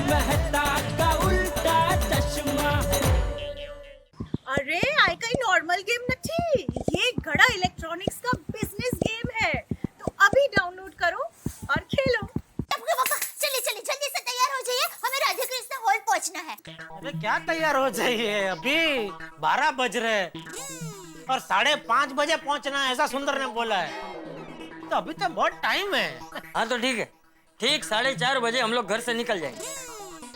मेहता का उल्टा चश्मा। अरे આ કઈ नॉर्मल गेम નથી, ये गड़ा इलेक्ट्रॉनिक्स का बिजनेस गेम है, तो अभी डाउनलोड करो और खेलो। टपके पापा चलिए चलिए जल्दी से तैयार हो जाइए, हमें राधे कृष्ण हॉल पहुंचना है। अरे क्या तैयार हो जाइए, अभी 12 बज रहे और 5:30 बजे पहुंचना है, ऐसा सुंदर ने बोला है। तो अभी तो बहुत टाइम है। हाँ तो ठीक है, ठीक 4:30 बजे हम लोग घर से निकल जाएंगे।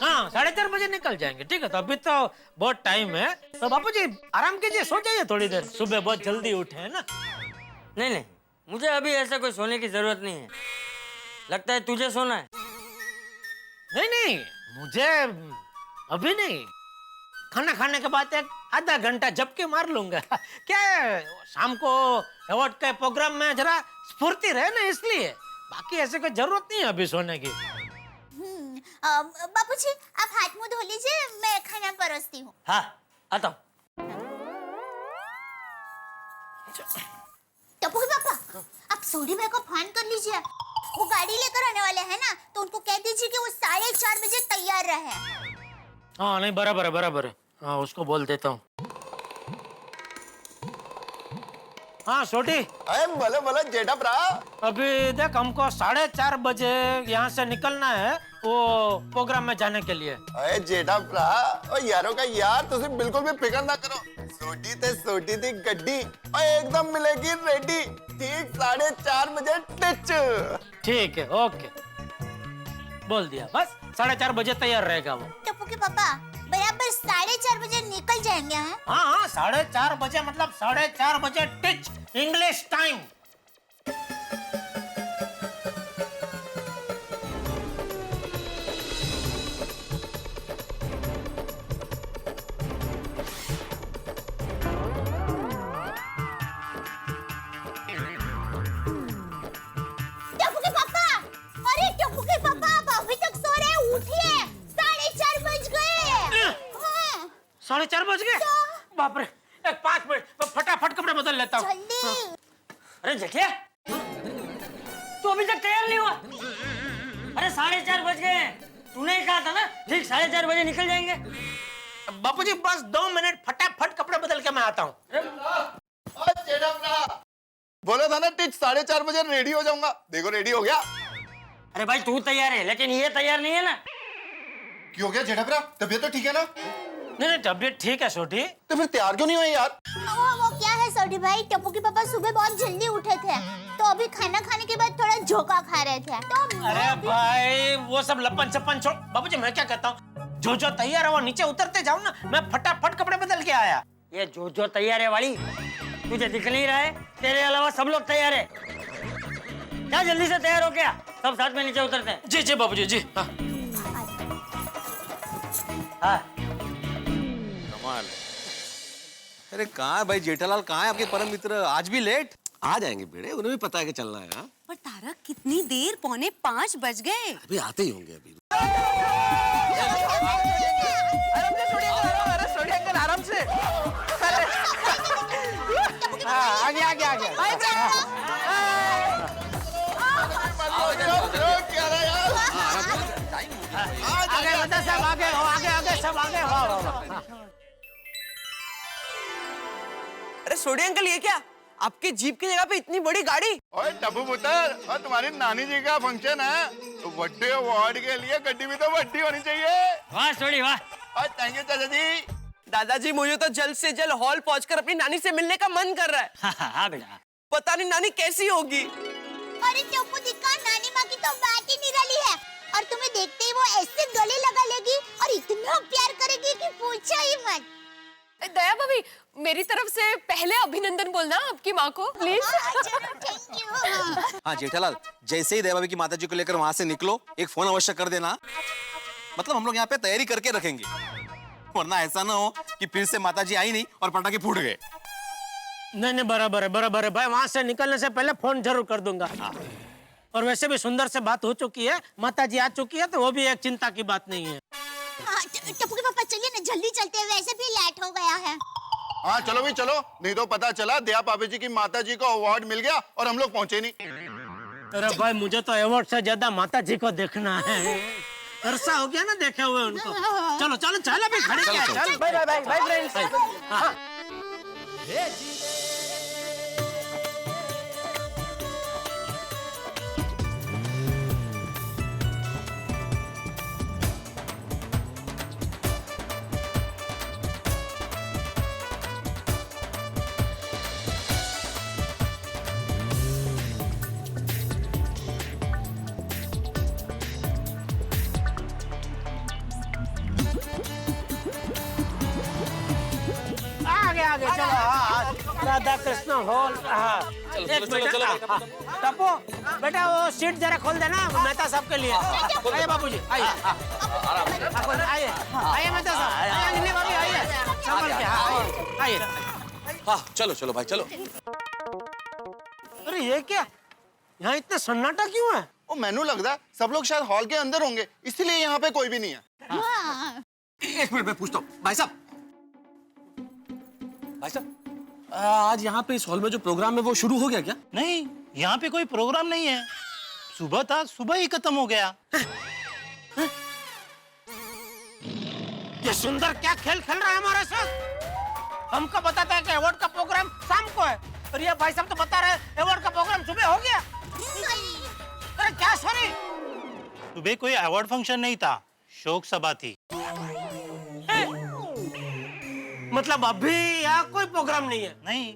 हाँ 4:30 बजे निकल जाएंगे, ठीक है। तो अभी तो बहुत टाइम है, तो बापूजी आराम कीजिए, सो जाइए थोड़ी देर, सुबह बहुत जल्दी उठे है ना। नहीं नहीं, मुझे अभी ऐसा कोई सोने की जरूरत नहीं है। लगता है तुझे सोना है। नहीं नहीं, मुझे अभी नहीं, खाना खाने के बाद एक आधा घंटा झपकी मार लूंगा। क्या है, शाम को अवार्ड के प्रोग्राम में जरा स्फूर्ति रहे ना, इसलिए। बाकी ऐसे कोई जरूरत नहीं है अभी सोने की। बापूजी आप हाथ मुंह धो लीजिए, मैं खाना परोसती हूँ। हाँ आता हूँ। टपू पापा आप सोडी भाई को फोन कर लीजिए, वो गाड़ी लेकर आने वाले हैं ना, तो उनको कह दीजिए कि वो 4:30 बजे तैयार रहे। हाँ नहीं, बराबर है बराबर है, हाँ उसको बोल देता हूँ। हाँ छोटी, अरे बोले बोले जेठा भरा, अभी देख हमको 4:30 बजे यहाँ से निकलना है वो प्रोग्राम में जाने के लिए। अरे जेठा भरा ओ यारों का यार, तुझे बिल्कुल भी फिक्र ना करो। सोटी थी गड्डी और एकदम मिलेगी रेडी, ठीक 4:30 बजे टिच। ठीक है, ओके, बोल दिया, बस 4:30 बजे तैयार रहेगा वो। टप्पू के पापा बराबर 4:30 बजे निकल जाएंगे हैं? हाँ हाँ 4:30 बजे, मतलब 4:30 बजे टिच, इंग्लिश टाइम। टप्पू के पापा, अरे टप्पू के पापा आप अभी तक सो रहे हैं, उठिए, 4:30 बज गए। हाँ 4:30 बज गए, बाप रे। एक 5 मिनट, मैं फटाफट कपड़े बदल लेता हूँ। जल्दी। अरे जेठिया, तू अभी तक तैयार नहीं हुआ? अरे 4:30 बज गए, तूने ही कहा था ना ठीक 4:30 बजे निकल जाएंगे। बापूजी बस 2 मिनट, फटाफट कपड़े बदल के मैं आता हूँ। जेठा भरा बोला था ना टिच 4:30 बजे रेडी हो जाऊंगा, देखो रेडी हो गया। अरे भाई तू तैयार है, लेकिन ये तैयार नहीं है ना। क्यों हो गया जेठा भरा, तबीयत तो ठीक है ना? नहीं नहीं, तबीयत ठीक है छोटी। तो फिर तैयार क्यों नहीं हुए यार? वो क्या है सोडी भाई, टप्पू के पापा सुबह बहुत जल्दी उठे थे, तो अभी खाना खाने के बाद थोड़ा झोंका खा रहे थे, तो अरे भाई वो सब लपन छपन छोड़, बाबूजी मैं क्या कहता हूँ, जो तैयार है वो नीचे उतरते जाओ ना, मैं फटाफट कपड़े बदल के आया। ये जो तैयार है वाली, तुझे दिख नहीं रहा है? तेरे अलावा सब लोग तैयार है। क्या जल्दी से तैयार हो गया, सब साथ में नीचे उतरते हैं। जी जी बाबूजी जी। हाँ हाँ कमाल। अरे कहाँ है भाई जेठालाल, कहाँ है आपके परम मित्र? आज भी लेट? आ जाएंगे बेड़े, उन्हें भी पता है कि चलना है। हाँ पर तारक कितनी देर, 4:45 बज गए। अभी आते ही होंगे अभी। आराम से आगे आगे आगे। आगे बता सब, आगे हो, आगे आगे सब आगे हो। अरे सोडी अंकल ये क्या, आपके जीप की जगह पे इतनी बड़ी गाड़ी? ओए टप्पू पुत्र, और तुम्हारी नानी जी का फंक्शन है, तो बर्थडे अवार्ड के लिए गड्डी भी तो बड्डी होनी चाहिए। वाह सोडी वाह। और थैंक यू चाचा जी। दादाजी मुझे तो जल्द से जल्द हॉल पहुंचकर अपनी नानी से मिलने का मन कर रहा है। हाँ बेटा, पता नहीं नानी कैसी होगी। अरे टप्पू दिक्का, नानी माँ की तो बात ही निराली है, और तुम्हें देखते ही वो ऐसे गले लगा लेगी और इतना प्यार करेगी कि पूछो ही मत। दया भाभी, मेरी तरफ से पहले अभिनंदन बोलना आपकी माँ को प्लीज। Thank you. हाँ जेठालाल, जैसे ही देवाभी की माताजी को लेकर वहां से निकलो, एक फोन अवश्य कर देना। मतलब हम लोग यहाँ पे तैयारी करके रखेंगे, वरना ऐसा ना हो कि फिर से माताजी आई नहीं और पटाखे फूट गए। नहीं नहीं, बराबर है भाई, वहां से निकलने से पहले फोन जरूर कर दूंगा। और वैसे भी सुंदर से बात हो चुकी है, माताजी आ चुकी है, तो वो भी एक चिंता की बात नहीं है। टप्पू के पापा चलिए ना, जल्दी चलते हैं, वैसे भी लेट हो गया है। हाँ चलो भी चलो, नहीं तो पता चला दया पापी जी की माता जी को अवार्ड मिल गया और हम लोग पहुंचे नहीं। अरे भाई मुझे तो अवार्ड से ज्यादा माता जी को देखना है। अरसा हो गया ना देखे हुए उनको। चलो चलो चल अभी खड़े क्या चल। Bye bye bye bye friends. आगे आगे चलो। राधा कृष्ण हॉल। एक मिनट टप्पू बेटा वो सीट जरा खोल देना मेहता साहब के लिए। आइए बाबूजी आइए आइए आइए मेहता साहब आइए गिन्नी भाभी आइए संभल के। हाँ आइए। हाँ चलो चलो भाई चलो। अरे ये क्या यहाँ इतना सन्नाटा क्यों है? ओ मैनू लगता है सब लोग शायद हॉल के अंदर होंगे, इसीलिए यहाँ पे कोई भी नहीं है। एक मिनट में पूछता हूँ भाई साहब। भाई साहब आज यहाँ पे इस हॉल में जो प्रोग्राम है वो शुरू हो गया क्या? नहीं, यहाँ पे कोई प्रोग्राम नहीं है। सुबह था, सुबह ही खत्म हो गया। ये सुंदर क्या खेल खेल रहा है हमारे साथ? हमको बताता है कि अवार्ड का प्रोग्राम शाम को है और ये भाई साहब तो बता रहे हैं अवार्ड का प्रोग्राम सुबह हो गया। अरे क्या सॉरी? सुबह कोई अवार्ड फंक्शन नहीं था, शोक सभा थी। मतलब अभी यहाँ कोई प्रोग्राम नहीं है? नहीं।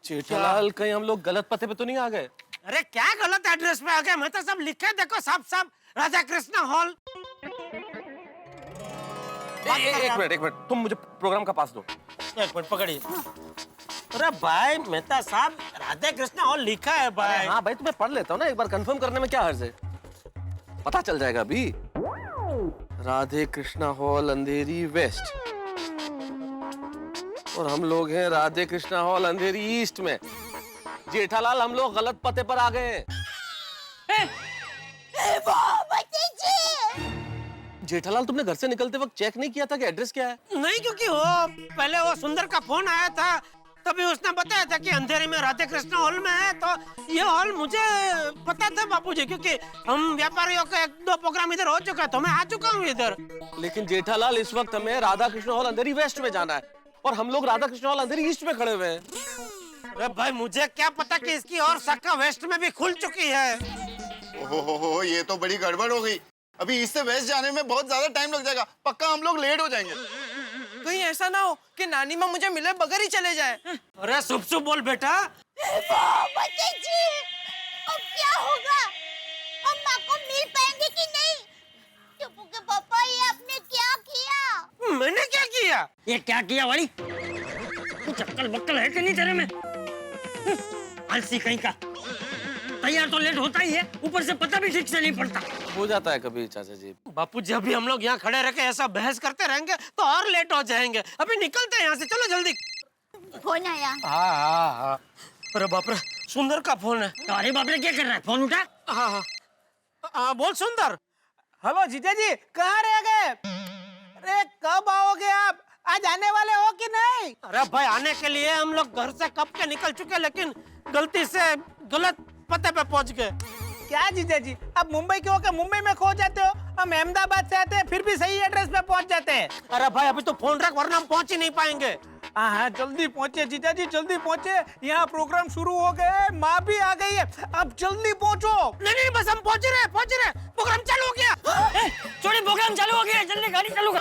जेठालाल कहीं हम लोग गलत पते पे तो नहीं आ गए? अरे क्या गलत एड्रेस पे आ गए? मैं तो सब लिखे देखो साफ साफ राधा कृष्ण हॉल। एक मिनट तुम मुझे प्रोग्राम का पास दो। एक मिनट पकड़िए। अरे भाई मेहता साहब राधा कृष्ण हॉल लिखा है भाई। हाँ भाई तुम्हें पढ़ लेता हूँ ना, एक बार कंफर्म करने में क्या हर्ज है? पता चल जाएगा अभी। राधे कृष्णा हॉल अंधेरी वेस्ट और हम लोग हैं राधे कृष्णा हॉल अंधेरी ईस्ट में। जेठालाल हम लोग गलत पते पर आ गए हैं। जेठालाल तुमने घर से निकलते वक्त चेक नहीं किया था कि एड्रेस क्या है? नहीं, क्योंकि वो पहले वो सुंदर का फोन आया था तभी उसने बताया था कि अंधेरे में राधे कृष्ण हॉल में है। तो ये हॉल मुझे पता था बापूजी, क्योंकि हम व्यापारियों का 1-2 प्रोग्राम इधर हो चुका है तो मैं आ चुका हूँ इधर। लेकिन जेठालाल इस वक्त हमें राधा कृष्ण हॉल अंधेरी वेस्ट में जाना है और हम लोग राधा कृष्ण हॉल अंधेरी ईस्ट में खड़े हुए हैं। अरे भाई मुझे क्या पता कि इसकी और शाखा वेस्ट में भी खुल चुकी है। ओहो ये तो बड़ी गड़बड़ हो गई। अभी इससे वेस्ट जाने में बहुत ज्यादा टाइम लग जाएगा, पक्का हम लोग लेट हो जाएंगे। कहीं ऐसा ना हो कि नानी माँ मुझे मिले बगैर ही चले जाए। अरे शुभ शुभ बोल बेटा। जी, अब क्या होगा? हम माँ को मिल पाएंगे कि नहीं? टप्पू के पापा ये आपने क्या किया? मैंने क्या किया? ये क्या किया वाली? कुछ अक्कल बक्कल है कि नहीं तेरे में? आलसी कहीं का। तैयार तो लेट होता ही है, ऊपर से पता भी ठीक से नहीं पड़ता। हो जाता है कभी चाचा जी। बापू जी अभी हम लोग यहाँ खड़े रह के ऐसा बहस करते रहेंगे तो और लेट हो जाएंगे। अभी निकलते हैं यहाँ से, चलो जल्दी। फोन आया। हाँ। अरे बाप रे सुंदर का फोन है। अरे बाप रे क्या कर रहा है? फोन उठा। हाँ बोल सुंदर। हेलो जीजा जी, कहाँ रह गए? अरे कब आओगे आप? आज आने वाले हो कि नहीं? अरे भाई आने के लिए हम लोग घर से कब के निकल चुके, लेकिन गलती से गलत पते पे पहुंच गए। क्या जीजा जी, आप मुंबई के होकर मुंबई में खो जाते हो? हम अहमदाबाद से आते हैं फिर भी सही एड्रेस पे पहुंच जाते हैं। अरे भाई अभी तो फोन रख वरना हम पहुंच ही नहीं पाएंगे। हाँ जल्दी पहुंचे जीजा जी, जल्दी पहुंचे। यहाँ प्रोग्राम शुरू हो गए, माँ भी आ गई है, अब जल्दी पहुंचो। नहीं बस हम पहुंच रहे प्रोग्राम चालू हो गया। छोड़ी प्रोग्राम चालू हो गया, जल्दी गाड़ी चालू कर।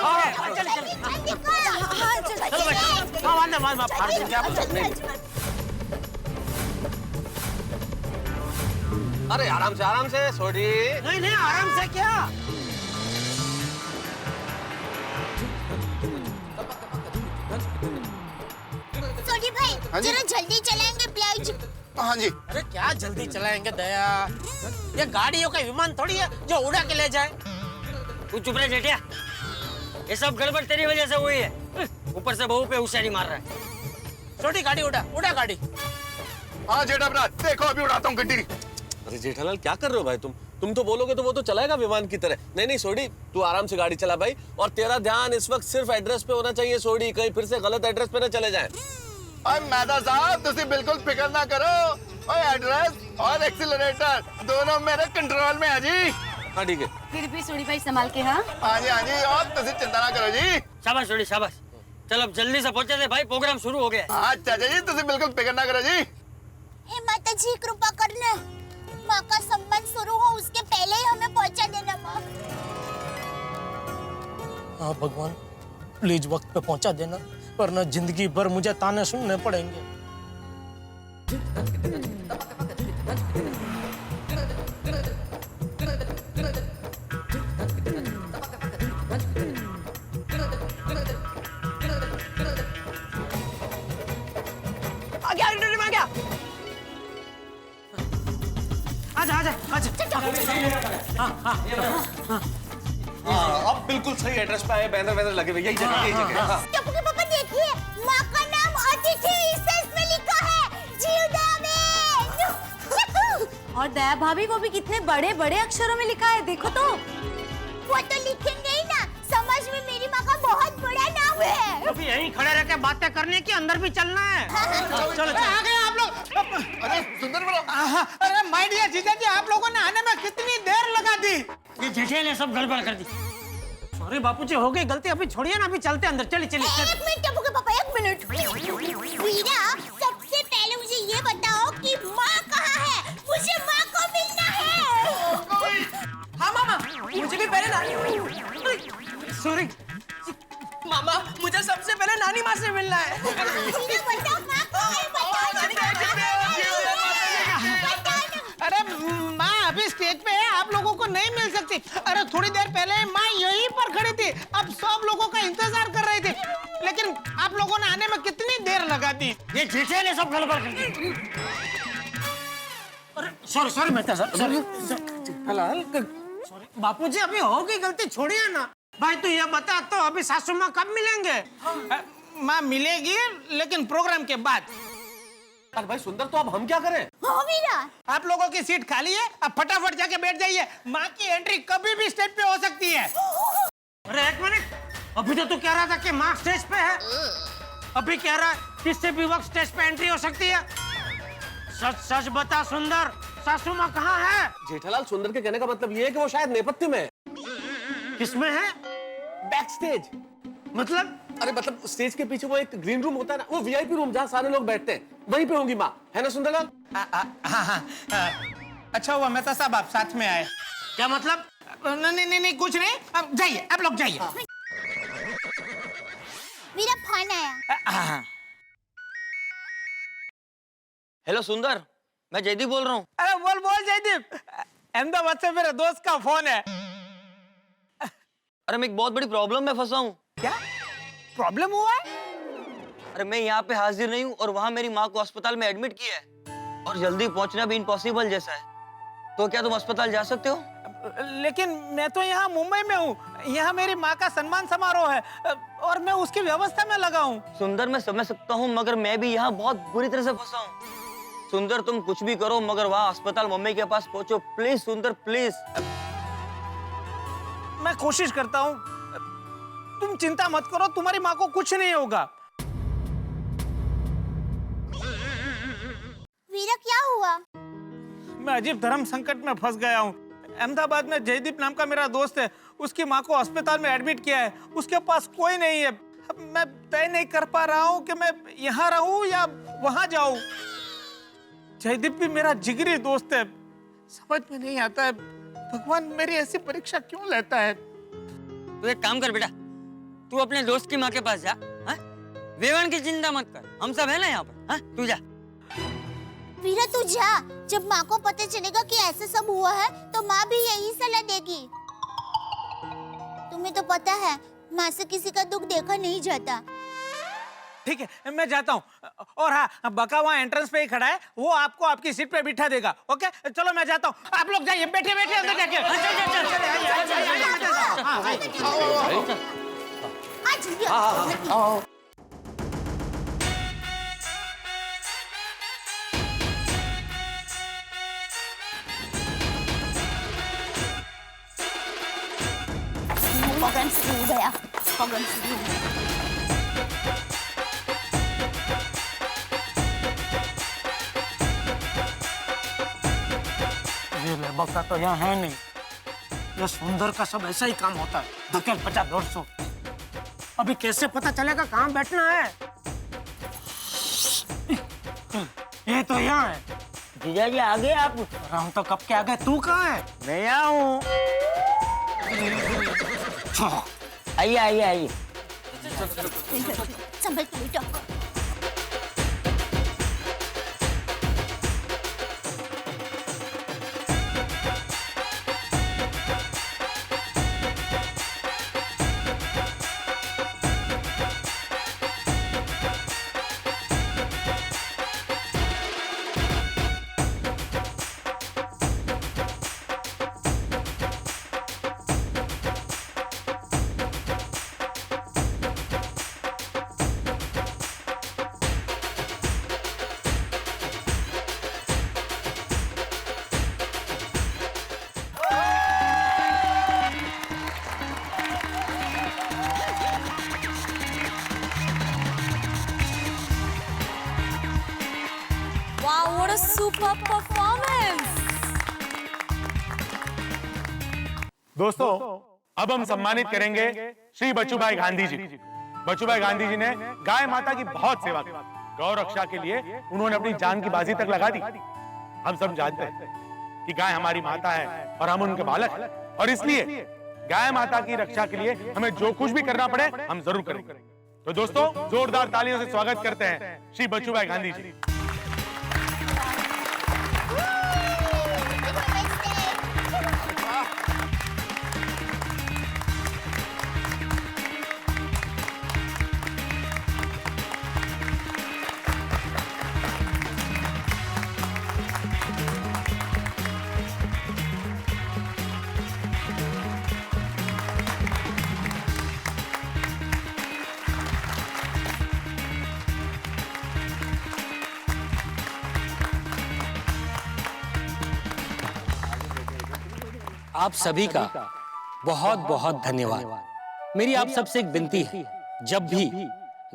अरे आराम से सोडी। नहीं आराम से क्या? सोडी भाई जरा जल्दी चलाएंगे प्लीज। हाँ जी। अरे क्या जल्दी चलाएंगे दया, ये गाड़ियों का विमान थोड़ी है जो उड़ा के ले जाए। तू चुप रहे जेठिया, ये सब गड़बड़ तेरी वजह से हुई है। ऊपर से बहू पे होशियारी मार रहा है। छोटी गाड़ी उड़ा गाड़ी। हाँ जेठा भ्रा देखो अभी उड़ाता हूँ गड्डी। अरे जेठालाल क्या कर रहे हो भाई तुम तो बोलोगे तो वो तो चलाएगा विमान की तरह। नहीं सोडी तू आराम से गाड़ी चला भाई, और तेरा ध्यान इस वक्त सिर्फ एड्रेस पे होना चाहिए सोडी, कहीं फिर से गलत एड्रेस पे ना चले जाएं। मेहता साहब तुसी बिल्कुल फिक्र ना करो, एड्रेस और एक्सीलरेटर दोनों मेरे कंट्रोल में है जी। हाँ ठीक है। फिर भी सोनी भाई संभाल के। हाँ हाँ जी और तुझे चिंता ना करो जी। शाबाश छोड़ी शाबाश। चल अब जल्दी से पहुंचे थे भाई, प्रोग्राम शुरू हो गया है। हाँ चाचा जी तुझे बिल्कुल फिक्र ना करो जी। हे माता जी कृपा करना, माँ का सम्मान शुरू हो उसके पहले ही हमें पहुंचा देना माँ। हाँ भगवान प्लीज वक्त पे पहुंचा देना, वरना जिंदगी भर मुझे ताने सुनने पड़ेंगे। आ गया इंटरव्यू में, आ गया। आजा आजा आजा। अब बिल्कुल सही एड्रेस पे आए, बैनर वैनर लगे हुए, यही जगह यही जगह। हाँ। टप्पू के पापा देखिए, माँ का नाम अतिथि विशेष में लिखा है, जीवदान। और दया भाभी वो भी कितने बड़े बड़े अक्षरों में लिखा है, देखो तो। वो तो लिखेंगे ही ना, समाज में मेरी माँ का बहुत बड़ा नाम है। अभी यहीं खड़े रह के बातें करने की, अंदर भी चलना है। चलो आ गए आप लोग। अरे सुंदर बोलो। अरे माय डियर जीजा जी, आप लोगों ने आने में कितनी देर लगा दी। ये जेठे ने सब गड़बड़ कर दी। सॉरी बापूजी, हो गई गलती, अभी छोड़िए ना, अभी चलते अंदर। चलिए चलिए। एक मिनट टप्पू के पापा, एक मिनट। वीरा सबसे पहले मुझे ये बताओ कि माँ कहाँ है, मुझे माँ को मिलना है। हाँ मामा, मुझे भी पहले नानी। सॉरी मामा, मुझे सबसे पहले नानी माँ से मिलना है। वीरा बताओ माँ कहाँ है, बताओ ना। अरे माँ अभी स्टेज पे है, आप लोगों को नहीं मिल सकती। अरे थोड़ी देर पहले माँ यहीं पर खड़ी थी, अब सब लोगों का इंतजार कर रही थी, लेकिन आप लोगों ने आने में कितनी देर लगा दी। ये जेठे ने सब गड़बड़ कर दी। अरे sorry sorry Mehta sir, sorry sorry Bapuji, अभी हो गई गलती, छोड़िए ना। भाई तू ये बता तो, अभी सासू माँ कब मिलेंगे? माँ मिलेगी लेकिन प्रोग्राम के बाद। अरे भाई सुंदर, तो अब हम क्या करें? हाँ वीरा, आप लोगों की सीट खाली है, अब फटाफट जाके बैठ जाइए। माँ की एंट्री कभी भी स्टेज पे हो सकती है। अरे एक मिनट, अभी तो तू कह रहा था कि माँ स्टेज पे है, अभी कह रहा है किससे भी वक्त स्टेज पे एंट्री हो सकती है। सच सच बता सुंदर, सासू माँ कहाँ है? जेठालाल, सुंदर के कहने का मतलब ये है कि वो शायद नेपथ्य में है। किसमें है? Back stage. मतलब? अरे मतलब स्टेज के पीछे वो एक ग्रीन रूम होता है ना, वो वीआईपी रूम जहाँ सारे लोग बैठते हैं, वहीं पे होंगी माँ, है ना सुंदरलाल? हाँ। अच्छा हुआ मेहता साहब आप साथ में आए। क्या मतलब? नहीं कुछ नहीं, अब जाइए, आप लोग जाइए। वीरा फोन आया। हेलो सुंदर, मैं जयदीप बोल रहा हूँ। अरे बोल जयदीप, अहमदाबाद से मेरे दोस्त का फोन है। अरे मैं एक बहुत बड़ी प्रॉब्लम में फंसा हूँ। क्या प्रॉब्लम हुआ है? अरे मैं यहाँ पे हाजिर नहीं हूँ और वहाँ मेरी माँ को अस्पताल में एडमिट किया है और जल्दी पहुँचना भी इम्पॉसिबल जैसा है। तो क्या तुम अस्पताल जा सकते हो? लेकिन मैं तो यहाँ मुंबई में हूँ, यहाँ मेरी माँ का सम्मान समारोह है और मैं उसकी व्यवस्था में लगा हूँ। सुंदर मैं समझ सकता हूँ, मगर मैं भी यहाँ बहुत बुरी तरह से फंसा हूँ। सुंदर तुम कुछ भी करो मगर वहाँ अस्पताल मम्मी के पास पहुँचो प्लीज सुंदर, प्लीज। मैं कोशिश करता हूँ, तुम चिंता मत करो, तुम्हारी माँ को कुछ नहीं होगा। वीरा क्या हुआ? मैं अजीब धर्म संकट में फंस गया हूँ। अहमदाबाद में जयदीप नाम का मेरा दोस्त है, उसकी माँ को अस्पताल में एडमिट किया है, उसके पास कोई नहीं है। मैं तय नहीं कर पा रहा हूँ कि मैं यहाँ रहूँ या वहाँ जाऊँ। जयदीप भी मेरा जिगरी दोस्त है, समझ में नहीं आता है भगवान मेरी ऐसी परीक्षा क्यों लेता है। तू एक काम कर बेटा, तू अपने दोस्त की माँ के पास जा। वेवन की चिंता मत कर, हम सब है ना यहाँ पर। तू जा। वीरा तू जा, जब माँ को पता चलेगा कि ऐसा सब हुआ है तो माँ भी यही सलाह देगी। तुम्हें तो पता है माँ से किसी का दुख देखा नहीं जाता। ठीक है मैं जाता हूँ, और हाँ बका वहाँ एंट्रेंस पे ही खड़ा है, वो आपको आपकी सीट पे बिठा देगा। ओके चलो मैं जाता हूँ, आप लोग जाइए, बैठे बैठे अंदर जाके। प्रोग्राम शुरू हो गया, प्रोग्राम शुरू हो गया। बका तो यहाँ है नहीं, ये सुंदर का सब ऐसा ही काम होता है, धकेल 50-150। अभी कैसे पता चलेगा कहाँ बैठना है? ये तो यहाँ है। जीजा जी आ गए आप? हम तो कब के आ गए, तू कहाँ है? मैं यहाँ हूँ। आइए आइए आइए। संभल के बेटा। Wow, what a super performance! दोस्तों, अब हम सम्मानित करेंगे श्री बचूभाई गांधी जी। बचूभाई गांधी जी ने गाय माता की बहुत सेवा की। गौ रक्षा के लिए उन्होंने अपनी जान की बाजी तक लगा दी। हम सब जानते हैं कि गाय हमारी माता है और हम उनके बालक हैं, और इसलिए गाय माता की रक्षा के लिए हमें जो कुछ भी करना पड़े हम जरूर करेंगे। तो दोस्तों, जोरदार तालियों से स्वागत करते हैं श्री बचूभाई गांधी जी। आप सभी का बहुत बहुत धन्यवाद। मेरी आप सबसे एक विनती है, जब भी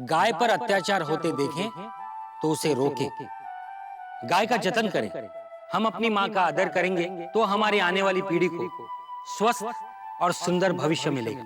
गाय पर अत्याचार होते देखें तो उसे रोकें, गाय का जतन करें। हम अपनी माँ का आदर करेंगे तो हमारी आने वाली पीढ़ी को स्वस्थ और सुंदर भविष्य मिलेगा।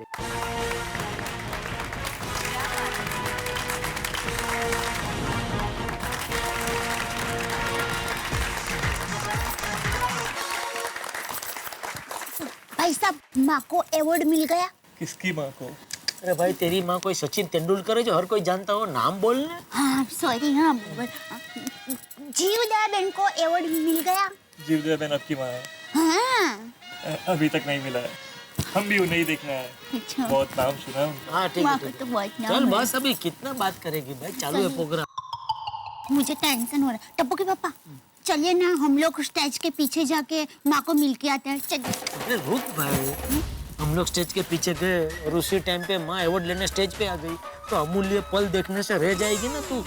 भाई साहब, माँ को अवार्ड मिल गया। किसकी माँ को? अरे भाई, तेरी माँ कोई सचिन तेंदुलकर है जो हर कोई जानता हो, नाम बोलना। हाँ सॉरी, हाँ जीवदया बहन को अवार्ड मिल गया। जीवदया बहन आपकी माँ है? हाँ। अभी तक नहीं मिला है, हम भी उन्हें ही देखना है। अच्छा। बहुत नाम सुना है। हाँ ठीक माँ है, को ठीक तो है। बहुत नाम चल है। बस, अभी कितना बात करेगी भाई, चालू है प्रोग्राम। मुझे टेंशन हो रहा है। टप्पू के पापा, चलिए ना हम लोग स्टेज के पीछे जाके माँ को मिल के आते हैं। चलिए। अरे रुक भाई, हम लोग स्टेज के पीछे गए और उसी टाइम पे माँ अवार्ड लेने स्टेज पे आ गई, तो अमूल्य पल देखने से रह जाएगी ना तू।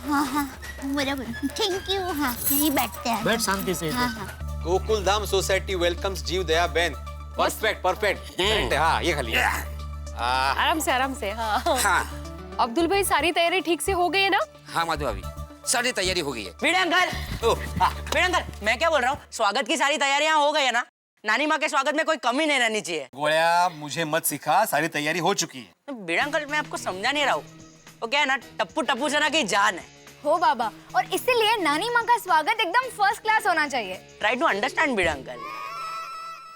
हाँ हाँ बराबर, थैंक यू। हाँ यहीं बैठते हैं। बैठ शांति से। हाँ हाँ। गोकुलधाम सोसाइटी वेलकम्स जीवदया बहन। परफेक्ट परफेक्ट, करेक्ट है। हाँ, ये खाली आराम से आराम से। हाँ हाँ अब्दुल भाई, सारी तैयारी ठीक से हो गई है ना? हाँ माधु भाभी, सारी तैयारी हो गई है। वीडियो अंकल, वीडियो अंकल, मैं क्या बोल रहा हूँ, स्वागत की सारी तैयारियां हो गई है ना? नानी माँ के स्वागत में कोई कमी नहीं रहनी चाहिए। गोया, मुझे मत सिखा, सारी तैयारी हो चुकी है। वीडियो अंकल, मैं आपको समझा नहीं रहा हूँ, वो क्या है ना, टप्पू टप्पू सेना की जान है। हो बाबा, और इसीलिए नानी माँ का स्वागत एकदम फर्स्ट क्लास होना चाहिए। Try to understand video uncle.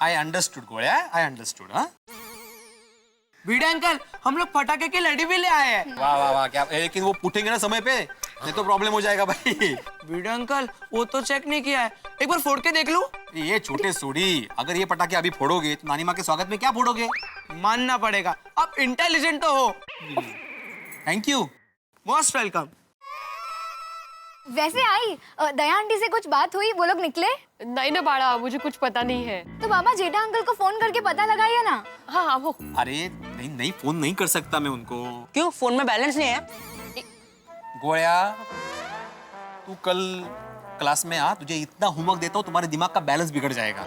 I understood गोया, आई अंडरस्टूड। हाँ, वीडियो अंकल, हम लोग पटाखे की लड़ी भी ले आए हैं। वाह वाह वाह, क्या! लेकिन वो फूटेंगे ना समय पे, नहीं तो प्रॉब्लम हो जाएगा भाई। वीडियो अंकल, वो तो चेक नहीं किया है, एक बार फोड़ के देख लूं? ये छोटे सोडी, अगर ये पटाखे अभी फोड़ोगे तो नानी माँ के स्वागत में क्या फोड़ोगे? मानना पड़ेगा, आप इंटेलिजेंट तो हो। Thank you, most welcome. वैसे आई दया आंटी से कुछ बात हुई? वो लोग निकले? नहीं ना बाड़ा, मुझे कुछ पता नहीं है। तो बाबा जेठा अंकल को फोन करके पता लगाइए ना। हाँ हाँ वो। अरे नहीं नहीं, फोन नहीं कर सकता मैं उनको। क्यों, फोन में बैलेंस नहीं है? गोया, तू कल क्लास में आ, तुझे इतना होमवर्क देता हूँ तुम्हारे दिमाग का बैलेंस बिगड़ जाएगा।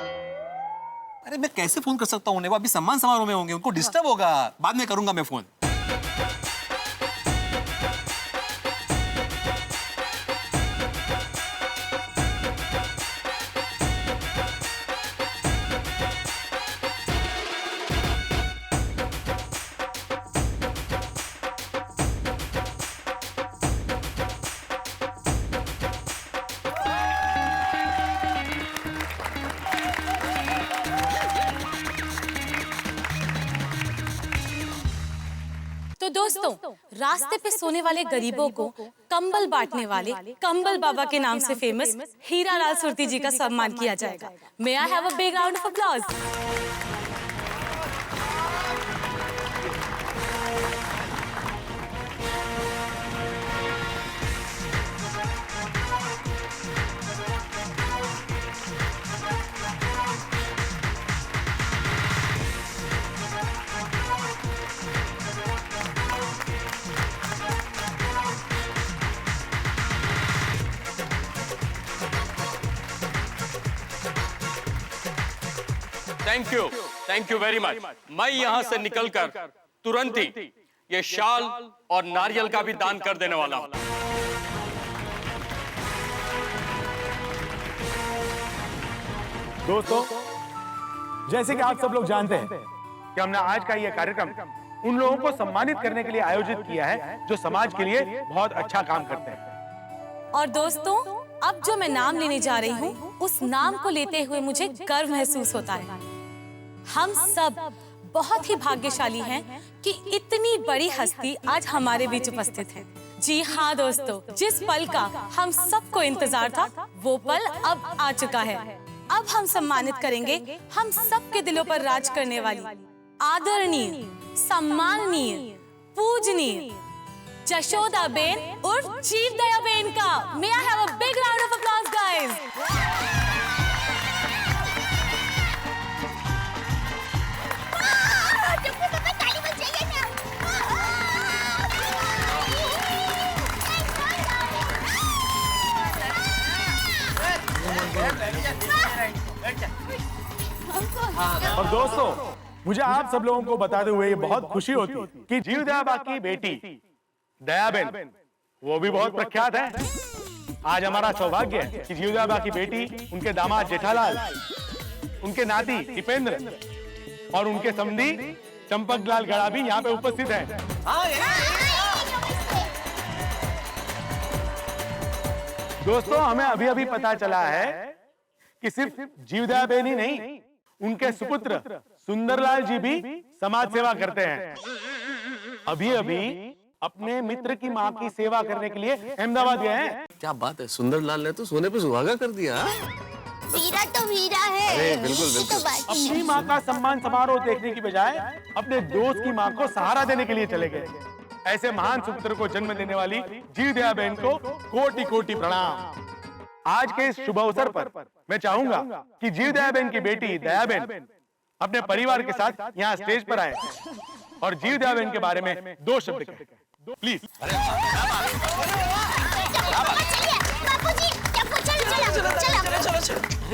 अरे मैं कैसे फोन कर सकता हूँ उन्हें, वो अभी सम्मान समारोह में होंगे, उनको डिस्टर्ब होगा। बाद में करूंगा मैं फोन। तो दोस्तों, रास्ते पे सोने वाले गरीबों को कंबल बांटने वाले कंबल बाबा के नाम से फेमस हीरालाल सुरती जी का सम्मान किया जाएगा। May I have a big round of applause. Thank you very much. मैं यहाँ से निकलकर तुरंत ही ये शाल और नारियल का भी दान कर देने वाला हूँ। दोस्तों, जैसे कि आप सब लोग जानते हैं कि हमने आज का ये कार्यक्रम उन लोगों को सम्मानित करने के लिए आयोजित किया है जो समाज के लिए बहुत अच्छा काम करते हैं। और दोस्तों, अब जो मैं नाम लेने जा रही हूँ, उस नाम को लेते हुए मुझे गर्व महसूस होता है। हम सब बहुत ही भाग्यशाली हैं कि इतनी बड़ी हस्ती आज हमारे बीच उपस्थित है। जी हाँ दोस्तों, जिस पल का हम सबको इंतजार था, वो पल अब आ चुका है। अब हम सम्मानित करेंगे हम सबके दिलों पर राज करने वाली आदरणीय, सम्माननीय, पूजनीय जशोदा बेन उर्फ जीवदया बेन का। May I have a big round of applause guys. और दोस्तों, मुझे आप सब लोगों को बताते हुए ये बहुत खुशी होती है कि जीवदया की बेटी दयाबेन, वो भी बहुत प्रख्यात है। आज हमारा सौभाग्य है कि जीवदया की बेटी, उनके दामाद जेठालाल, उनके नाती दीपेंद्र और उनके समधी चंपकलाल गड़ा भी यहाँ पे उपस्थित हैं। दोस्तों, हमें अभी अभी पता चला है कि सिर्फ जीवदया बेन ही नहीं, उनके सुपुत्र सुंदरलाल जी भी समाज सेवा करते हैं। अभी अभी अपने मित्र की माँ की सेवा करने के लिए अहमदाबाद गए हैं। क्या बात है, सुंदरलाल ने तो सोने पे सुहागा कर दिया। वीरा तो वीरा है। अरे बिल्कुल बिल्कुल। अपनी माँ का सम्मान समारोह देखने की बजाय अपने दोस्त की माँ को सहारा देने के लिए चले गए। ऐसे महान सुपुत्र को जन्म देने वाली जीवदया बेन को कोटि कोटि प्रणाम। आज के इस शुभ अवसर पर मैं चाहूंगा कि जीवदया बेन की बेटी दयाबेन अपने परिवार के साथ यहाँ स्टेज पर आए और जीवदया बेन के बारे में 2 शब्द कहें। प्लीज। अरे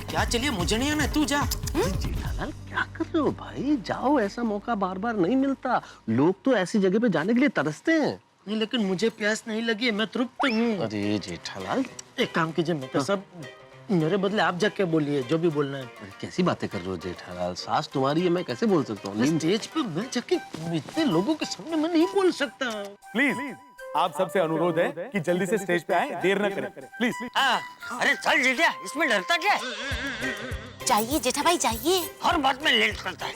क्या चलिए, मुझे नहीं आना, तू जा। जेठालाल क्या कर रहे हो भाई? जाओ, ऐसा मौका बार बार नहीं मिलता। लोग तो ऐसी जगह पे जाने के लिए तरसते हैं। नहीं, लेकिन मुझे प्यास नहीं लगी, मैं तृप्त हूँ। अरे जेठालाल, एक काम कीजिए, मैं तो सब मेरे बदले आप जाके बोलिए जो भी बोलना है। कैसी बातें कर रहे हो जेठालाल? सास तुम्हारी है, मैं कैसे बोल सकता हूँ? स्टेज पे मैं जाके इतने लोगों के सामने मैं नहीं बोल सकता। प्लीज, आप सबसे अनुरोध है कि जल्दी से स्टेज पे आए, देर न करें प्लीज। अरे चल जेठिया, इसमें डरता क्या है? जाइए जेठा भाई जाइए, हर बात में लेट करता है।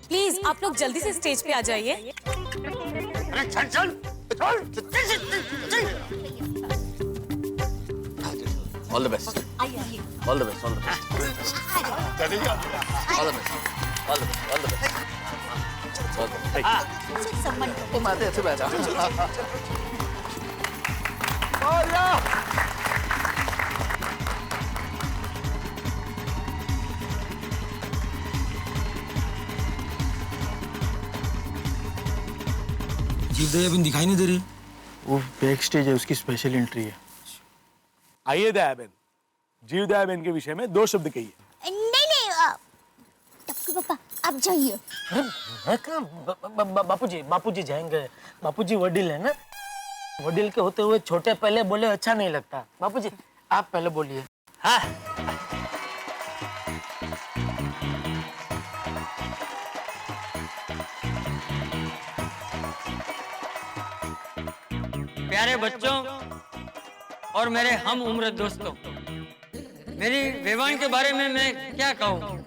प्लीज आप लोग जल्दी से स्टेज पे आ जाइए। अरे चल चल चल। All the best, all the best, all the best, all the best, all the best, all the best. सम्मान तो माते ऐसे बैठा। जीवदया बेन दिखाई नहीं दे रही। वो बैक स्टेज है, उसकी स्पेशल एंट्री है। आइए दयाबेन, जीवदया बेन के विषय में 2 शब्द कहिए। नहीं, टप्पू पापा आप जाइए। मैं कहाँ? बापूजी जाएंगे। बापूजी वडील है ना, वडील के होते हुए छोटे पहले बोले अच्छा नहीं लगता। बापूजी आप पहले बोलिए। हाँ। प्यारे बच्चों और मेरे हम उम्र दोस्तों, मेरी विवान के बारे में मैं क्या कहूँ?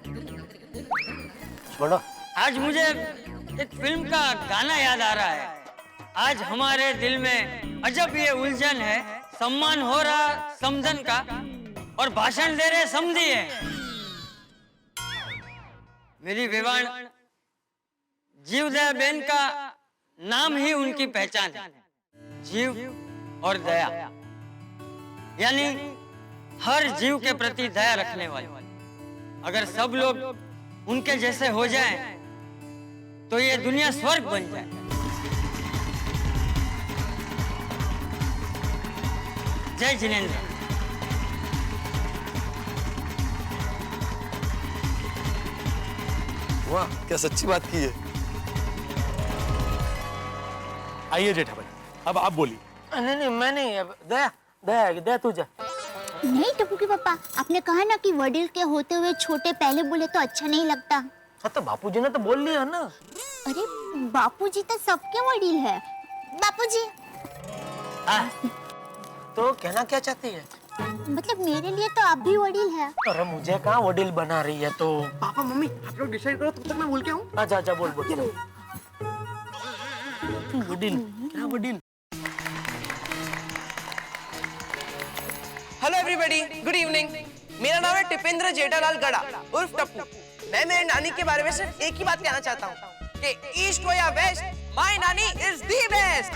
छोड़ो। आज मुझे एक फिल्म का गाना याद आ रहा है। आज हमारे दिल में अजब ये उलझन है, सम्मान हो रहा समझन का और भाषण दे रहे समझिए। मेरी विवान जीवदया बेन का नाम ही उनकी पहचान है, जीव और दया, यानी हर जीव के प्रति दया रखने वाले। अगर सब लोग उनके जैसे हो जाएं, तो ये दुनिया स्वर्ग बन जाए। जय जिनेंद्र। वाह, क्या सच्ची बात की है। आइए जेठा भाई, अब आप बोलिए। नहीं, मैं नहीं, अब दया तू जा। नहीं टप्पू के पापा, आपने कहा ना कि वडील के होते हुए छोटे पहले बोले तो अच्छा नहीं लगता। हाँ तो बापूजी ने तो बोल लिया ना। अरे बापूजी तो सबके वडील है। बापूजी। तो कहना क्या चाहती है? मतलब मेरे लिए तो आप भी वडील है। अरे मुझे कहाँ वडील बना रही है तो। पापा मम्मी आप लोग डिसाइड करो, तब तक मैं बोल के आऊँ। अच्छा बोल। वडील क्या वडील? Hello everybody, good evening. मेरा नाम है टिपेंद्र जेठालाल गड़ा उर्फ टप्पू। मैं मेरे नानी के बारे में सिर्फ एक ही बात कहना चाहता हूँ कि ईस्ट हो या वेस्ट, माय नानी इज द बेस्ट।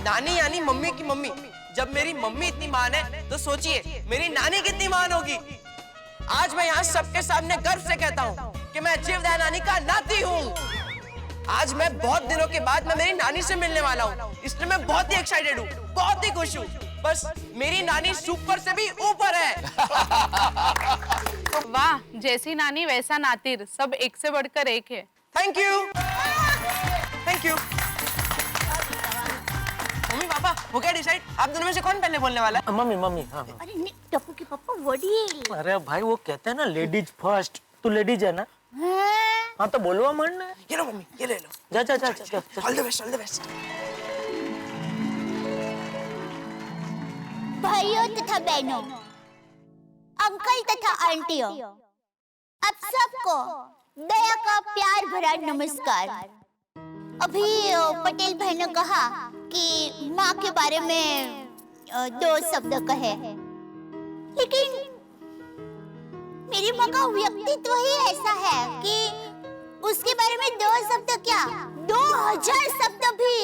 नानी यानी मम्मी की मम्मी। जब मेरी मम्मी इतनी महान है तो सोचिए मेरी नानी कितनी महान होगी। आज मैं यहाँ सबके सामने गर्व से कहता हूँ कि मैं जीवदया नानी का नाती हूँ। आज मैं बहुत दिनों के बाद मैं मेरी नानी से मिलने वाला हूँ, इसलिए मैं बहुत ही एक्साइटेड हूँ, बहुत ही खुश हूँ। बस मेरी नानी सुपर से भी ऊपर है। वाह, जैसी नानी वैसा नातिर, सब एक से बढ़कर एक है। Thank you. मम्मी पापा हो गया डिसाइड? आप दोनों में से कौन पहले बोलने वाला है? मम्मी। हाँ। अरे नहीं टप्पू के पापा वडील। अरे भाई वो कहते हैं ना लेडीज फर्स्ट, तू लेडीज है ना। हाँ तो बोलवा मन। ये लो मम्मी, ये ले लो। जा। All the best. भाइयों तथा बहनों, अंकल तथा आंटियों, आप सबको दया का प्यार भरा नमस्कार। अभी पटेल भाई ने कहा कि माँ के बारे में 2 शब्द कहे, लेकिन मेरी माँ का व्यक्तित्व ही ऐसा है कि उसके बारे में 2 शब्द क्या 2000 शब्द भी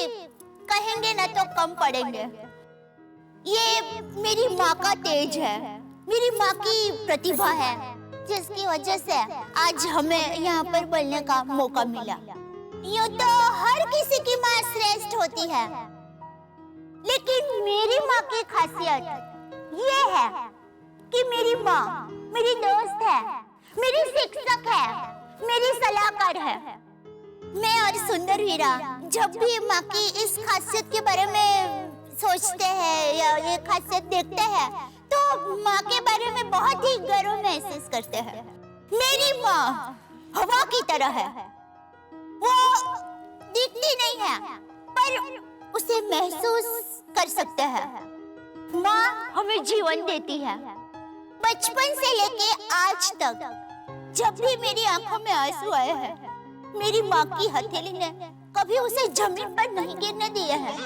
कहेंगे ना तो कम पड़ेंगे। ये मेरी माँ का तेज है, मेरी माँ की प्रतिभा है, जिसकी वजह से आज हमें यहाँ पर बोलने का मौका मिला। यूँ तो हर किसी की माँ श्रेष्ठ होती है, लेकिन मेरी माँ की खासियत ये है कि मेरी माँ मेरी दोस्त है, मेरी शिक्षक है, मेरी सलाहकार है। मैं और सुंदर वीरा जब भी माँ की इस खासियत के बारे में सोचते हैं या ये खासियत देखते हैं तो माँ के बारे में बहुत ही गर्व महसूस करते हैं। मेरी माँ हवा की तरह है, वो दिखती नहीं है पर उसे महसूस कर सकते हैं। माँ हमें जीवन देती है। बचपन से लेके आज तक जब भी मेरी आंखों में आंसू आए हैं, मेरी माँ की हथेली ने कभी उसे जमीन पर नहीं गिरने दिए हैं।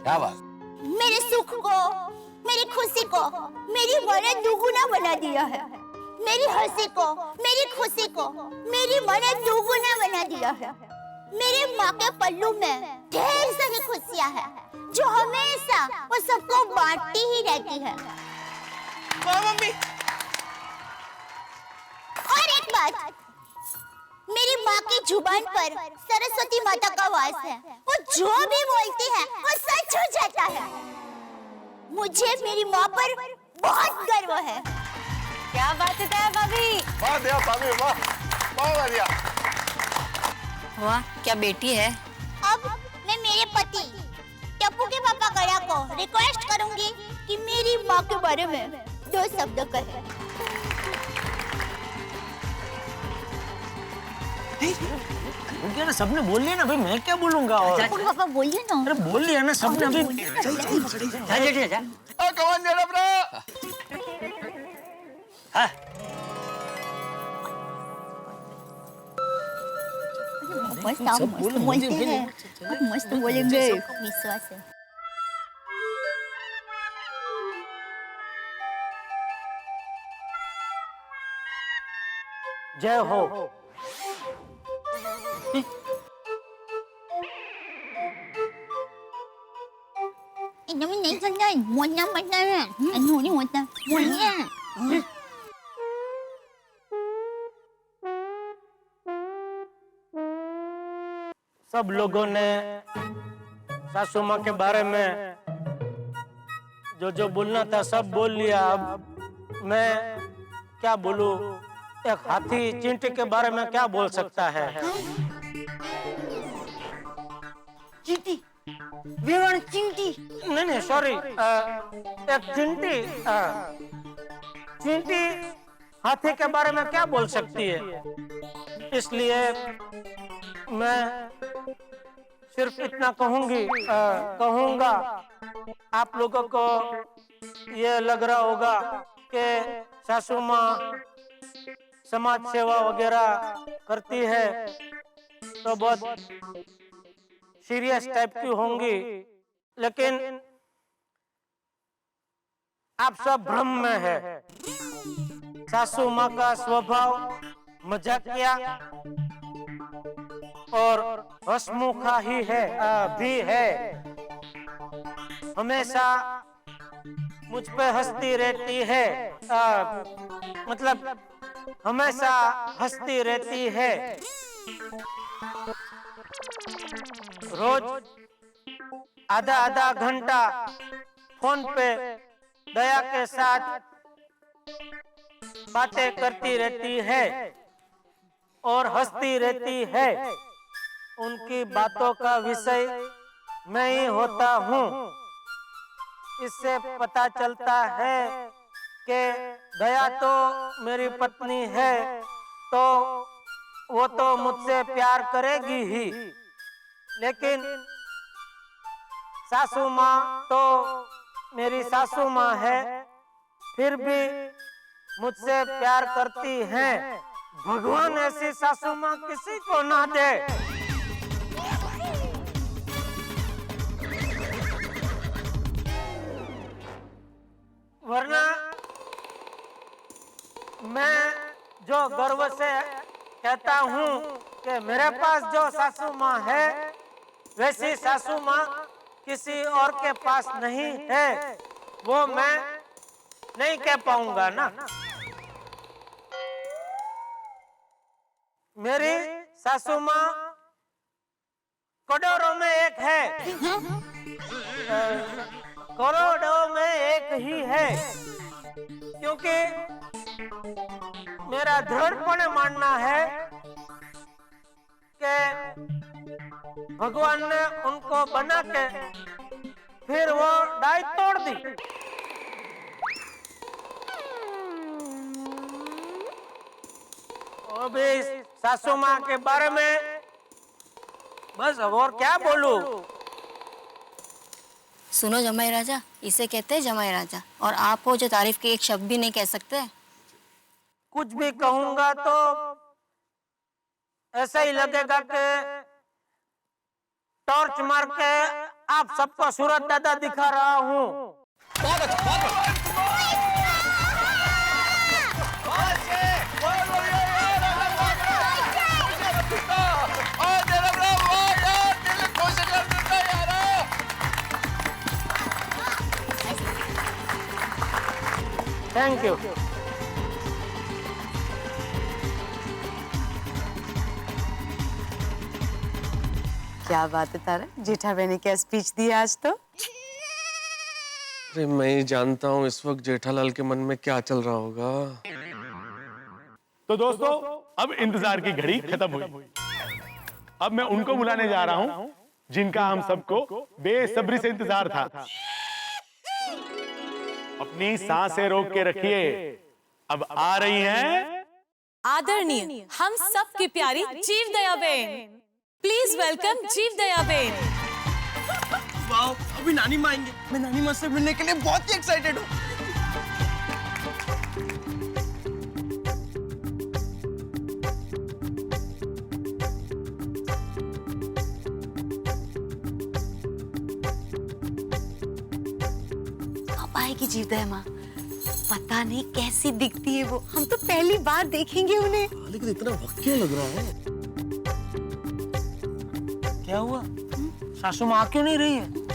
क्या बात? मेरे सुख को, मेरी खुशी को मेरी माँ ने दुगुना बना दिया है। मेरी हंसी को, मेरी खुशी को मेरी माँ ने दुगुना बना दिया है। मेरी माँ के पल्लू में ढेर सारी खुशियाँ हैं जो हमेशा वो सबको बांटती ही रहती है। मम्मी। और एक बात, मेरी माँ की जुबान पर सरस्वती माता का वास है। वो जो भी बोलती है वो सच हो जाता है। मुझे मेरी माँ पर बहुत गर्व है। क्या बात है दया भाभी? वाह दया भाभी, वाह, बहुत बढ़िया। वाह, क्या बेटी है। अब मैं मेरे पति टप्पू के पापा गड़ा को रिक्वेस्ट करूंगी कि मेरी माँ के बारे में 2 शब्द कहे। क्या ना सबने बोल लिया ना भाई, मैं क्या बोलूंगा? और पापा बोलिए ना। अरे बोल लिया ना सबने अभी। जा। कौन जरा ब्रो? बस आप मस्त बोलते हैं, आप मस्त बोलेंगे, विश्वास है। जय हो। एकदम नहीं करना है, बोलना पड़ता है, नहीं होता, बोलिए। सब लोगों ने सासू माँ के बारे में जो जो बोलना था सब बोल लिया। अब मैं क्या बोलूं? एक हाथी चींटी के बारे में क्या बोल सकता है? चींटी, वेवाण चींटी। नहीं सॉरी, एक चींटी। चींटी हाथी के बारे में क्या बोल सकती है? इसलिए मैं सिर्फ इतना कहूंगा। आप लोगों को ये लग रहा होगा कि सासू माँ समाज सेवा वगैरह करती है तो बहुत सीरियस टाइप की होंगी, लेकिन आप सब भ्रम में है। सासू माँ का स्वभाव मजाकिया और हंसमुखा ही है, भी है। हमेशा मुझ पे हंसती रहती है, मतलब हमेशा हंसती रहती है। रोज आधा घंटा फोन पे दया के साथ बातें करती रहती है और हंसती रहती है। उनकी बातों का विषय मैं ही होता हूँ। इससे पता चलता है कि दया तो मेरी पत्नी है, तो वो तो मुझसे प्यार करेगी ही, लेकिन सासू माँ तो मेरी सासू माँ है, फिर भी मुझसे प्यार करती हैं। भगवान ऐसी सासू माँ किसी को ना दे। वरना मैं जो गर्व से कहता हूँ कि मेरे पास जो सासू माँ है, वैसी सासू माँ किसी और के पास नहीं है, वो मैं नहीं कह पाऊंगा ना। मेरी सासू माँ करोड़ों में एक है, करोड़ों में एक ही है, क्योंकि मेरा दृढ़पण मानना है कि भगवान ने उनको बना के फिर वो डाई तोड़ दी। और भी सासू माँ के बारे में बस और क्या बोलूं। सुनो जमाई राजा, इसे कहते हैं जमाई राजा, और आप हो जो तारीफ के एक शब्द भी नहीं कह सकते। कुछ भी कहूंगा तो ऐसा ही लगेगा कि टॉर्च मार के आप सबको सूरत दादा दिखा रहा हूँ। बहुत अच्छा, बहुत थैंक यू। क्या बात है तारा, जेठा बहन ने क्या स्पीच दी आज तो? अरे मैं ही जानता हूँ इस वक्त जेठालाल के मन में क्या चल रहा होगा। तो दोस्तों, अब इंतजार की घड़ी खत्म हुई। अब मैं उनको बुलाने जा रहा हूं जिनका हम सबको बेसब्री से इंतजार था। अपनी सांसें रोक के रखिए, अब आ रही हैं आदरणीय हम सब की प्यारी जीव दया बेन। प्लीज वेलकम जीव दया बेन। वाओ, अभी नानी माँ आएंगे। मैं नानी माँ से मिलने के लिए बहुत ही एक्साइटेड हूँ। आएगी जीवदया माँ। पता नहीं कैसी दिखती है वो, हम तो पहली बार देखेंगे उन्हें। लेकिन इतना वक्त क्यों लग रहा है? क्या हुआ? सासू माँ आ क्यों नहीं रही है?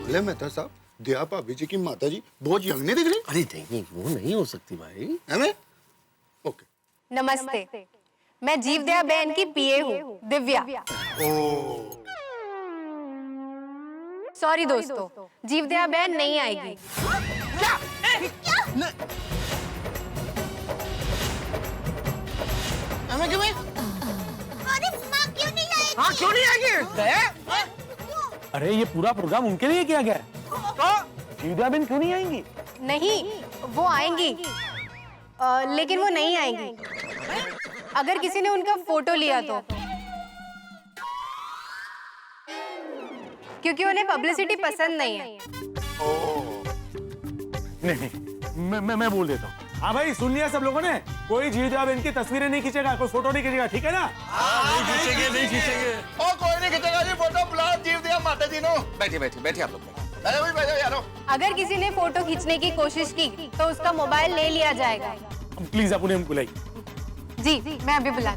बोले मेहता साहब, दया भाभी जी की माता जी बहुत यंग नहीं दिख रही? अरे नहीं, वो नहीं हो सकती भाई। है ना? ओके। नमस्ते, मैं जीवदया बहन की पीए हूँ, दिव्या। सॉरी दोस्तों, जीवदया बहन नहीं आएगी। हमें क्यों? अरे माँ क्यों नहीं आएगी? हाँ क्यों नहीं आएगी? दया? अरे ये पूरा प्रोग्राम उनके लिए किया गया है। तो जीवदया बहन क्यों नहीं आएंगी? नहीं, वो आएंगी, लेकिन वो नहीं आएंगी। अगर किसी ने उनका फोटो लिया तो, क्योंकि उन्हें पब्लिसिटी पसंद नहीं है। नहीं, मैं बोल देता हूँ। हाँ भाई, सुन लिया सब लोगों ने? कोई जीवदया बहन की तस्वीरें नहीं खींचेगा, कोई फोटो नहीं खींचेगा, ठीक है ना? नहीं खींचेंगे। ओ कोई नहीं खींचेगा जी फोटो। बुला जीवदया माता जी नो। बैठिए बैठिए बैठिए आप लोग। अरे भाई बैठो यारो। अगर किसी ने फोटो खींचने की कोशिश की तो उसका मोबाइल ले लिया जाएगा। प्लीज आप उन्हें बुलाइए। जी, मैं अभी बुला।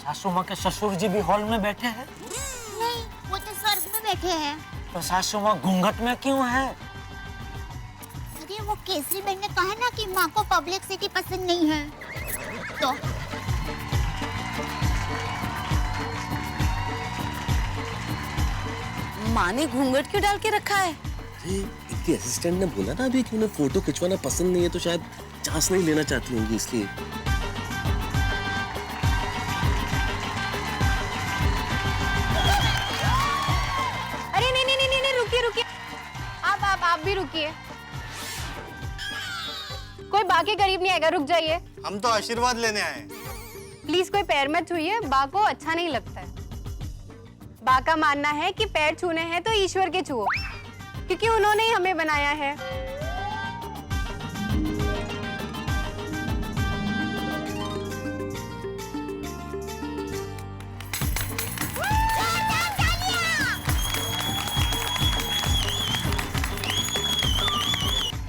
सासू माँ के ससुर जी भी हॉल में बैठे हैं? नहीं, वो तो स्वर्ग में बैठे हैं। तो सासू माँ घूंघट में क्यों है? अरे वो केसरी बहन ने कहा ना कि माँ को पब्लिसिटी पसंद नहीं है, तो माँ ने घूंघट क्यों डाल के रखा है? इनकी असिस्टेंट ने बोला ना अभी कि उन्हें फोटो खिंचवाना पसंद नहीं है, तो शायद चांस नहीं लेना चाहती होंगी इसलिए। अरे नहीं नहीं नहीं नहीं, रुकिए रुकिए, आप भी रुकिए। कोई बा के करीब नहीं आएगा, रुक जाइए। हम तो आशीर्वाद लेने आए। प्लीज कोई पैर मत छूइए, बा को अच्छा नहीं लगता है। बा का मानना है कि पैर छूने हैं तो ईश्वर के छुओ, क्योंकि उन्होंने ही हमें बनाया है।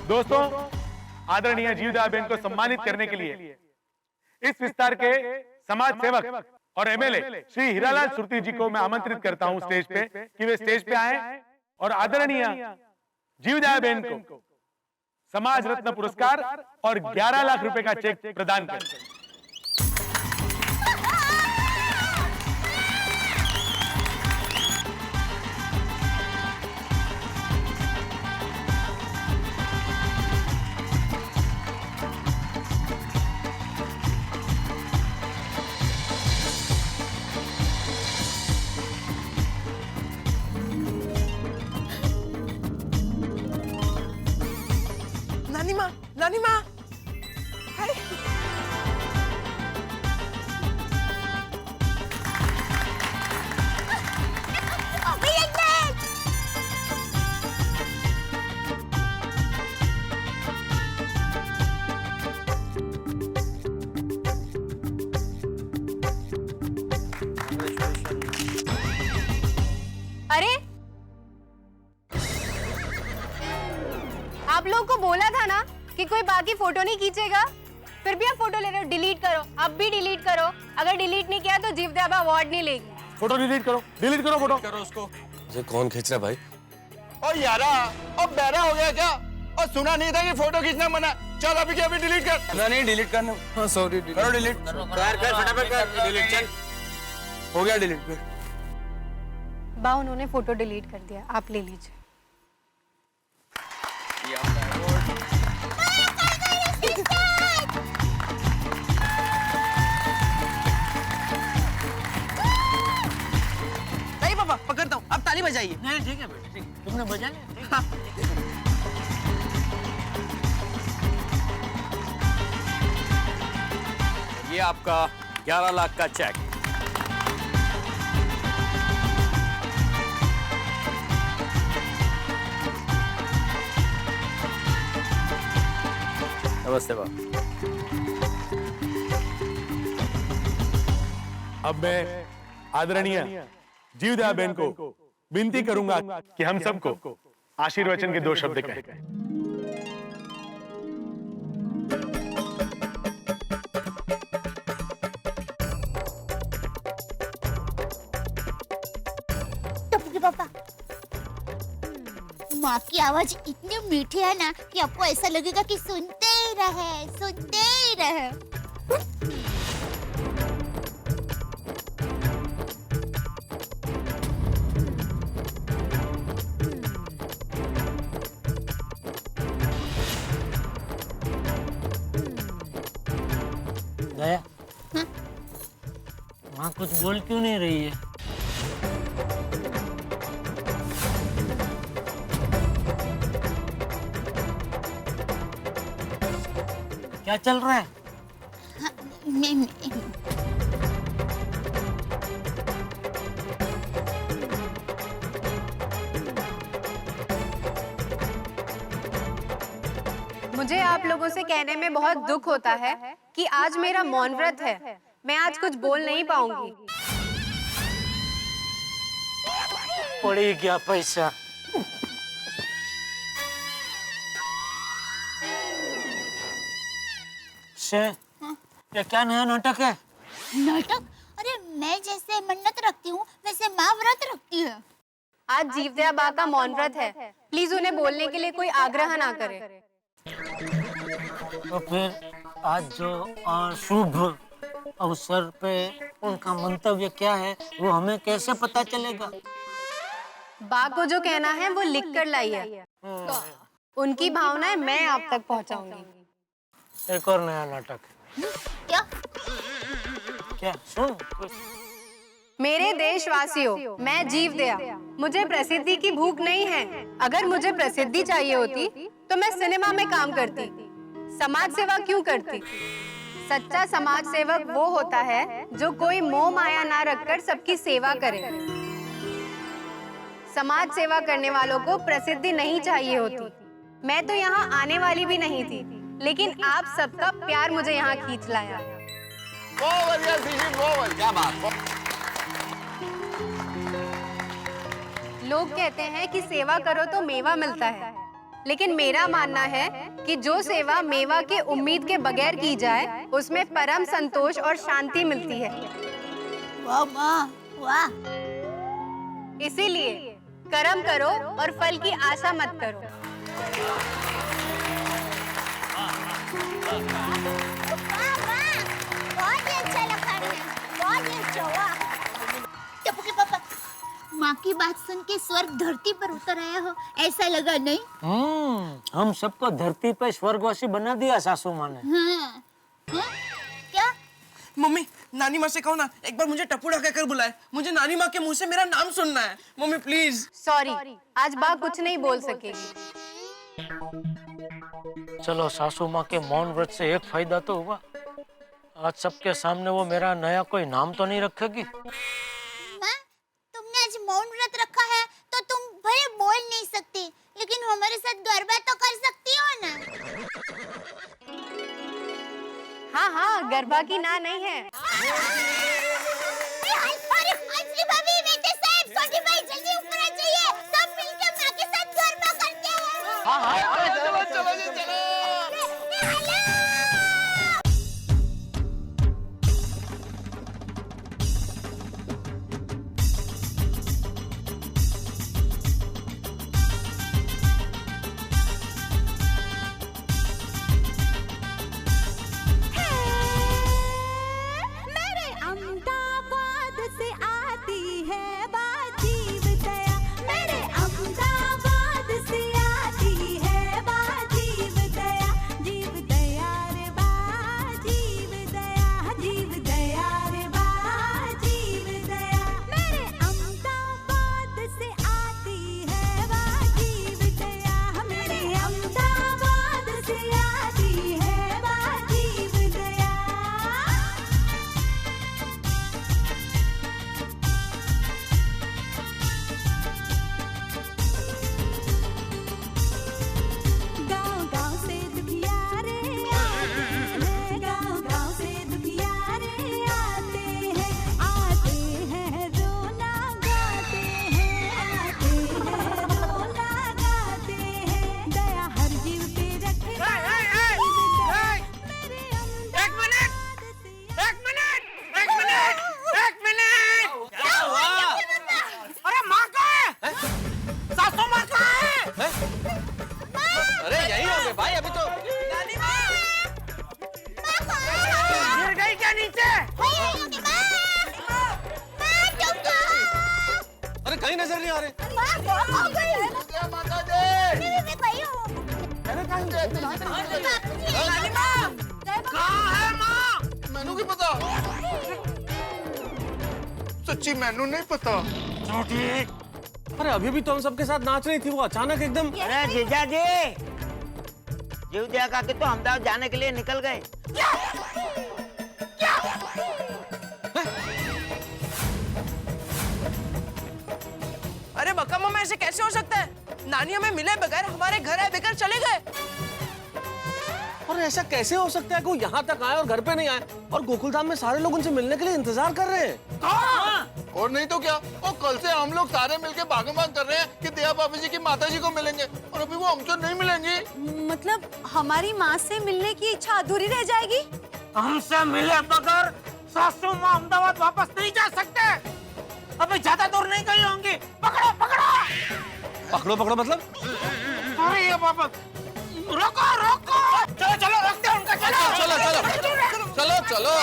दोस्तों, आदरणीय जीवदया बहन को सम्मानित करने के लिए इस विस्तार के समाज सेवक और एमएलए श्री हीरालाल सुरती जी को मैं आमंत्रित करता हूं स्टेज पे कि वे स्टेज पे आए और आदरणीय जीवदया बहन को समाज रत्न पुरस्कार और 11 लाख रुपए का चेक प्रदान करें। नानी माँ, हाय। अरे आप लोगों को बोला था ना कि कोई बाकी फोटो नहीं खींचेगा, फिर भी आप फोटो ले रहे हो। डिलीट करो, अब भी डिलीट करो। अगर डिलीट नहीं किया तो जीवदया अवार्ड नहीं लेगी। फोटो डिलीट करो फोटो करो उसको। ये कौन खींच रहा है भाई? ओ यारा, अब बहरा हो गया क्या? और सुना नहीं था कि फोटो खींचना मना? चल अभी के अभी डिलीट कर। नहीं डिलीट करना। हाँ सॉरी, करो डिलीट। कर फटाफट कर डिलीट। चल हो गया डिलीट कर। बा उन्होंने फोटो डिलीट कर दिया, आप ले लीजिए। नहीं पापा, पकड़ता हूँ, आप ताली बजाइए। नहीं ठीक है बेटा, ठीक है। तुमने बजा लिया। ये आपका 11 लाख का चेक। नमस्ते बा। अब मैं आदरणीय जीवदया बहन को विनती करूंगा कि हम सबको आशीर्वचन के 2 शब्द कहें। टपकी पापा, माँ की आवाज इतनी मीठी है ना कि आपको ऐसा लगेगा कि सुनते ही रहे। दया, माँ कुछ बोल क्यों नहीं रही है? क्या चल रहा है? मुझे आप लोगों से कहने में बहुत दुख होता है कि आज मेरा मौन व्रत है। मैं आज कुछ बोल नहीं पाऊंगी। पड़ी क्या पैसा? से ये क्या नया नाटक है? नाटक? अरे मैं जैसे मन्नत रखती हूँ वैसे माँ व्रत रखती है। आज जीवदया बा का मौन व्रत है, प्लीज उन्हें बोलने के लिए कोई आग्रह ना करे। तो फिर आज जो शुभ अवसर पे उनका मंतव्य क्या है वो हमें कैसे पता चलेगा? बा को जो कहना है वो लिख कर लाइए। उनकी भावनाएं मैं आप तक पहुंचाऊंगी। एक और नया नाटक। क्या? क्या? सुन। मेरे देशवासियों, मैं जीवदया, मुझे प्रसिद्धि की भूख नहीं है। अगर मुझे प्रसिद्धि चाहिए होती तो मैं सिनेमा में काम करती, समाज सेवा क्यों करती? सच्चा समाज सेवक वो होता है जो कोई मोह माया ना रखकर सबकी सेवा करे। समाज सेवा करने वालों को प्रसिद्धि नहीं चाहिए होती। मैं तो यहाँ आने वाली भी नहीं थी, लेकिन आप सबका प्यार मुझे यहाँ खींच लाया। बहुत बढ़िया सीजी, बहुत बढ़िया बात। लोग कहते हैं कि सेवा करो तो मेवा मिलता है, लेकिन मेरा मानना है कि जो सेवा मेवा के उम्मीद के बगैर की जाए उसमें परम संतोष और शांति मिलती है। वाह माँ, वाह। इसीलिए कर्म करो और फल की आशा मत करो। बहुत ही अच्छा लगा है, बहुत ही अच्छा। वाह टप्पू के पापा, माँ की बात सुन के स्वर्ग धरती पर उतर आया हो ऐसा लगा नहीं? हम सबको धरती पे स्वर्गवासी बना दिया सासू माँ ने। हाँ। क्या? मम्मी, नानी माँ से कहो ना एक बार मुझे टप्पू कहकर बुलाए। मुझे नानी माँ के मुंह से मेरा नाम सुनना है। Mummy please. सॉरी, आज बा कुछ नहीं बोल सकेगी। चलो, सासू माँ के मौन व्रत से एक फायदा तो हुआ। आज सबके सामने वो मेरा नया कोई नाम तो नहीं रखेगी। तुमने आज मौन व्रत रखा है तो तुम भले बोल नहीं सकती, लेकिन हमारे साथ गरबा तो कर सकती हो ना? हाँ हाँ, गरबा की ना नहीं है। अरे अंजलि भाभी, वेटर साहब, छोटी भाई जल्दी ऊपर आ जाइए, सब मिलकर माँ के साथ गरबा करते हैं। हाँ, चलो चलो चलो। कहीं नजर नहीं आ रहे। मैनू की पता? सच्ची मैनू नहीं पता। अरे अभी भी तो हम सबके साथ नाच रही थी, वो अचानक एकदम। अरे जीजा जी, जीवदया काकी तो अहमदाबाद जाने के लिए निकल गए। अरे बक्का मामा, ऐसे कैसे हो सकता है? नानी हमें मिले बगैर हमारे घर आए बगैर चले गए। और ऐसा कैसे हो सकता है कि वो यहाँ तक आए और घर पे नहीं आए, और गोकुलधाम में सारे लोग उनसे मिलने के लिए इंतजार कर रहे हैं। और नहीं तो क्या, वो कल से हम लोग सारे मिलके भागम-भाग कर रहे हैं कि दया भाभी जी की माता जी को मिलेंगे, और अभी वो हमसे नहीं मिलेंगी। मतलब हमारी माँ से मिलने की इच्छा अधूरी रह जाएगी? हमसे मिले बगैर सासू माँ अहमदाबाद वापस नहीं जा सकते। अबे ज्यादा दूर नहीं गई होंगी। पकड़ो पकड़ो। पकड़ो पकड़ो मतलब? अरे ये बाबा, रोको रोको। चलो चलो रखते हैं उनका। चलो चलो चलो चलो चलो।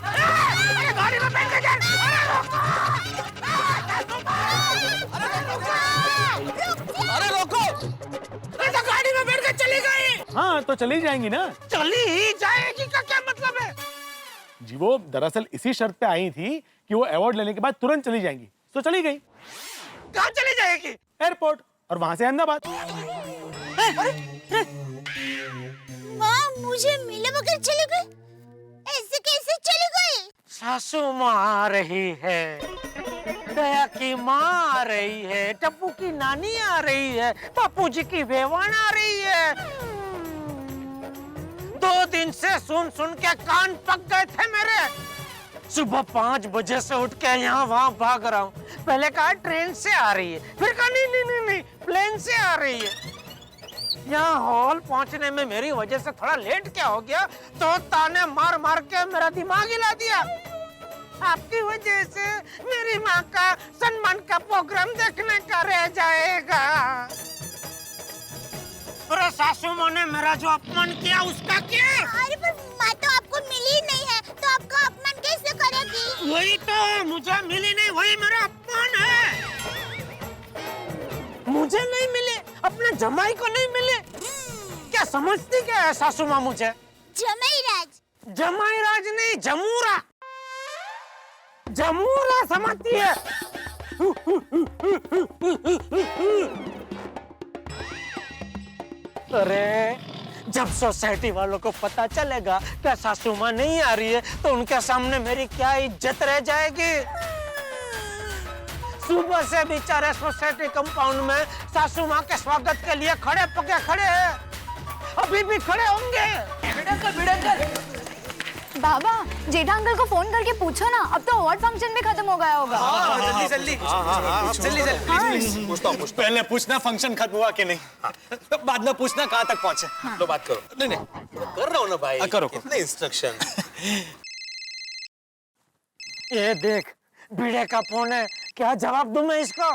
अरे गाड़ी में बैठ के जा। अरे रोको। अरे तो गाड़ी में बैठ के चली गई। हाँ तो चली जाएंगी ना। चली ही जाएगी का क्या मतलब है? जी वो दरअसल इसी शर्त पे आई थी कि वो अवार्ड लेने के बाद तुरंत चली जाएंगी, तो चली गई। कहाँ चली जाएगी? एयरपोर्ट, और वहां से अहमदाबाद। माँ मुझे मिले बगैर चली गई? ऐसे कैसे चली गई? सासू माँ आ रही है, दया की माँ आ रही है, टप्पू की नानी आ रही है, बापू जी की बेवान आ रही है। 2 दिन से सुन सुन के कान पक गए थे मेरे। सुबह 5 बजे से उठ के यहाँ वहाँ भाग रहा हूँ। पहले कहा ट्रेन से आ रही है, फिर कहा नहीं प्लेन से आ रही है। यहाँ हॉल पहुँचने में मेरी वजह से थोड़ा लेट क्या हो गया तो ताने मार मार के मेरा दिमाग हिला दिया। आपकी वजह से मेरी माँ का सम्मान का प्रोग्राम देखने का रह जाएगा। अरे सासू माँ ने मेरा जो अपमान किया उसका क्या? अरे पर माँ तो आपको मिली नहीं है, तो आपका अपमान कैसे करेगी? वही तो, मुझे मिली नहीं, वही मेरा अपमान है। मुझे नहीं मिले, अपने जमाई को नहीं मिले। क्या समझती क्या है सासू माँ मुझे? जमाई राज। जमाई राज नहीं, जमूरा। जमूरा समझती है। अरे जब सोसाइटी वालों को पता चलेगा कि सासू माँ नहीं आ रही है तो उनके सामने मेरी क्या इज्जत रह जाएगी। सुबह से बेचारे सोसाइटी कंपाउंड में सासू माँ के स्वागत के लिए खड़े पके खड़े हैं, अभी भी खड़े होंगे। बाबा जेठा अंकल को फोन करके पूछो ना, अब तो अवार्ड फंक्शन भी खत्म हो गया होगा। जल्दी पूछता हूँ। पहले पूछना फंक्शन खत्म हुआ कि नहीं, बाद में पूछना कहाँ तक पहुँचे। लो बात करो। नहीं कर रहा हूँ ना भाई। करो कितने इंस्ट्रक्शन। ये देख भिड़े का फोन है, क्या जवाब दूं मैं इसको?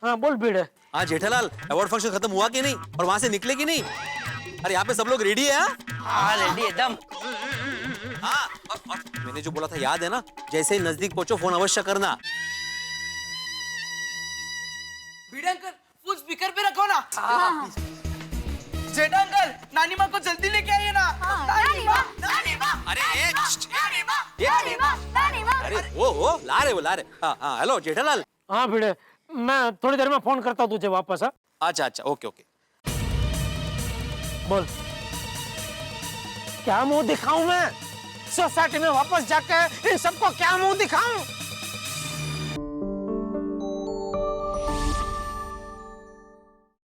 हाँ बोल भिड़े। हाँ जेठालाल, अवार्ड फंक्शन खत्म हुआ कि नहीं और वहां से निकले कि नहीं? अरे यहाँ पे सब लोग रेडी है? हाँ रेडी एकदम। हाँ और मैंने जो बोला था याद है ना, जैसे ही नजदीक पहुंचो फोन अवश्य करना। भिड़े अंकल फुल स्पीकर पे रखो ना। जेठा अंकल नानी माँ को जल्दी लेके आइए ना। नानी माँ। अरे अरे वो ला रहे। हाँ हेलो जेठालाल। हाँ भिड़े, मैं थोड़ी देर में फोन करता हूँ तुझे वापस। अच्छा ओके। बोल क्या मुंह दिखाऊं मैं? सोसाइटी में वापस जाकर इन सबको क्या मुंह दिखाऊं?